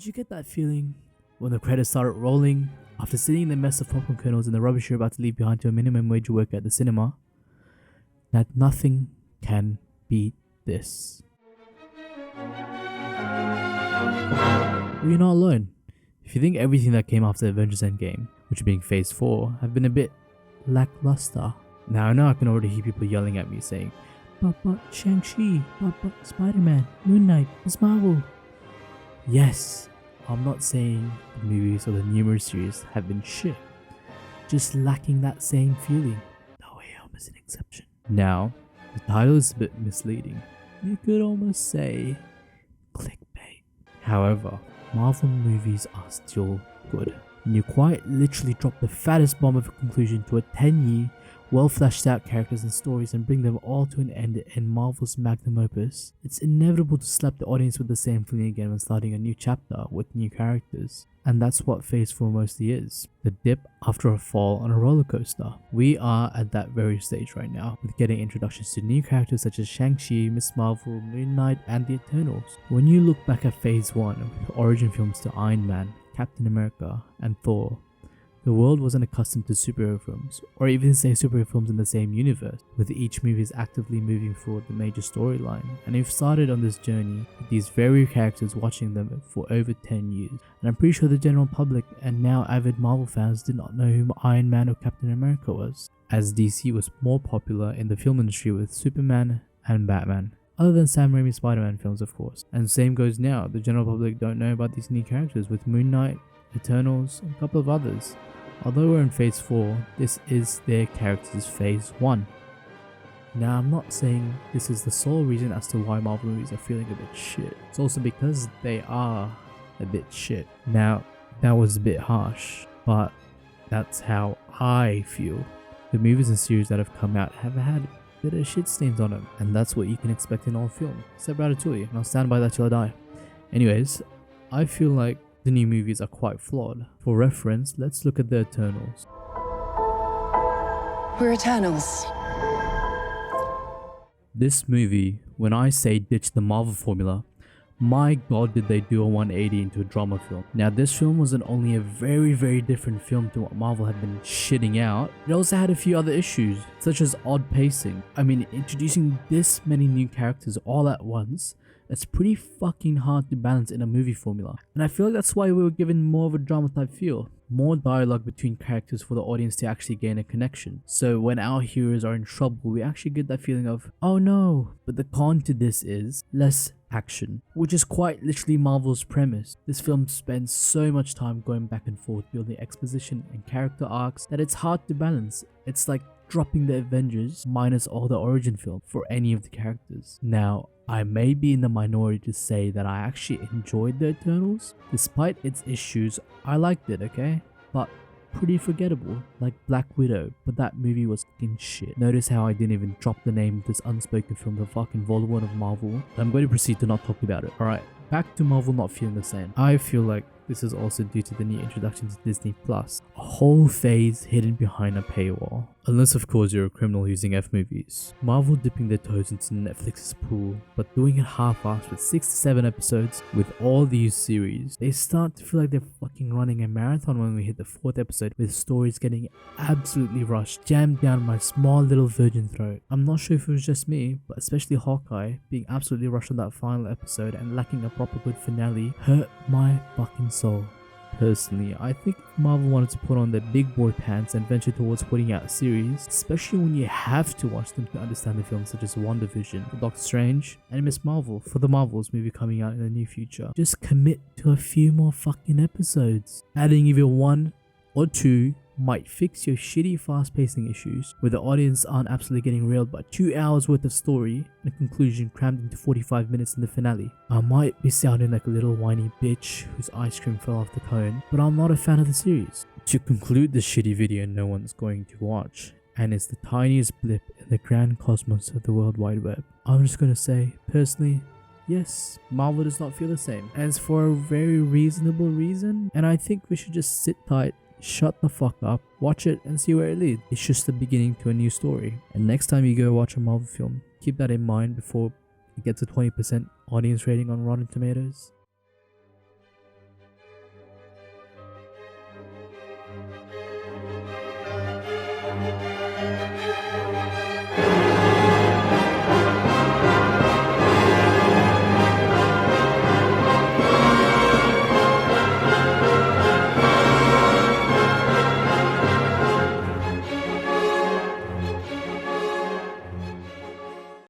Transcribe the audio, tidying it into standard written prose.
you get that feeling when the credits started rolling after sitting in the mess of popcorn kernels and the rubbish you're about to leave behind to a minimum wage worker at the cinema? That nothing can beat this. Well, you're not alone. If you think everything that came after Avengers Endgame, which being Phase 4, have been a bit lackluster. Now I know I can already hear people yelling at me saying, but Shang-Chi, but Spider-Man, Moon Knight, Miss Marvel. Yes, I'm not saying the movies or the numerous series have been shit, just lacking that same feeling. No Way Home is an exception. Now, the title is a bit misleading. You could almost say clickbait. However, Marvel movies are still good. And you quite literally drop the fattest bomb of a conclusion to a 10-year, well fleshed out characters and stories and bring them all to an end in Marvel's magnum opus. It's inevitable to slap the audience with the same feeling again when starting a new chapter with new characters. And that's what Phase 4 mostly is. The dip after a fall on a roller coaster. We are at that very stage right now, with getting introductions to new characters such as Shang-Chi, Miss Marvel, Moon Knight, and the Eternals. When you look back at Phase 1, with origin films to Iron Man, Captain America, and Thor, the world wasn't accustomed to superhero films, or even say superhero films in the same universe, with each movie is actively moving forward the major storyline. And we've started on this journey with these very characters watching them for over 10 years. And I'm pretty sure the general public and now avid Marvel fans did not know who Iron Man or Captain America was, as DC was more popular in the film industry with Superman and Batman. Other than Sam Raimi's Spider-Man films, of course. And same goes now, the general public don't know about these new characters with Moon Knight, Eternals, and a couple of others. Although we're in Phase 4, this is their characters' Phase 1. Now, I'm not saying this is the sole reason as to why Marvel movies are feeling a bit shit. It's also because they are a bit shit. Now, that was a bit harsh, but that's how I feel. The movies and series that have come out have had a bit of shit stains on them, and that's what you can expect in all film, except Ratatouille, and I'll stand by that till I die. Anyways, I feel like the new movies are quite flawed. For reference, let's look at the Eternals. We're Eternals. This movie, when I say ditch the Marvel formula, my god did they do a 180 into a drama film. Now this film wasn't only a very different film to what Marvel had been shitting out, it also had a few other issues, such as odd pacing. I mean, introducing this many new characters all at once, it's pretty fucking hard to balance in a movie formula. And I feel like that's why we were given more of a drama type feel. More dialogue between characters for the audience to actually gain a connection. So when our heroes are in trouble, we actually get that feeling of, oh no. But the con to this is less action, which is quite literally Marvel's premise. This film spends so much time going back and forth building exposition and character arcs that it's hard to balance. It's like dropping the Avengers minus all the origin film for any of the characters. Now, I may be in the minority to say that I actually enjoyed the Eternals. Despite its issues, I liked it, okay? But pretty forgettable, like Black Widow, but that movie was fucking shit. Notice how I didn't even drop the name of this unspoken film, the fucking Voldemort of Marvel. I'm going to proceed to not talk about it. Alright, back to Marvel not feeling the same. I feel like this is also due to the new introduction to Disney Plus, a whole phase hidden behind a paywall. Unless of course you're a criminal using F movies. Marvel dipping their toes into Netflix's pool, but doing it half-assed with 6 to 7 episodes with all these series. They start to feel like they're fucking running a marathon when we hit the 4th episode, with stories getting absolutely rushed, jammed down my small little virgin throat. I'm not sure if it was just me, but especially Hawkeye being absolutely rushed on that final episode and lacking a proper good finale hurt my fucking soul. Personally, I think if Marvel wanted to put on their big boy pants and venture towards putting out a series, especially when you have to watch them to understand the films such as WandaVision, for Doctor Strange, and Miss Marvel for the Marvels movie coming out in the near future, just commit to a few more fucking episodes. Adding either 1 or 2 might fix your shitty fast pacing issues where the audience aren't absolutely getting railed by 2 hours worth of story and a conclusion crammed into 45 minutes in the finale. I might be sounding like a little whiny bitch whose ice cream fell off the cone, but I'm not a fan of the series. To conclude this shitty video no one's going to watch, and it's the tiniest blip in the grand cosmos of the World Wide Web, I'm just gonna say, personally, yes, Marvel does not feel the same, and it's for a very reasonable reason, and I think we should just sit tight, shut the fuck up, watch it and see where it leads. It's just the beginning to a new story. And next time you go watch a Marvel film, keep that in mind before it gets a 20% audience rating on Rotten Tomatoes.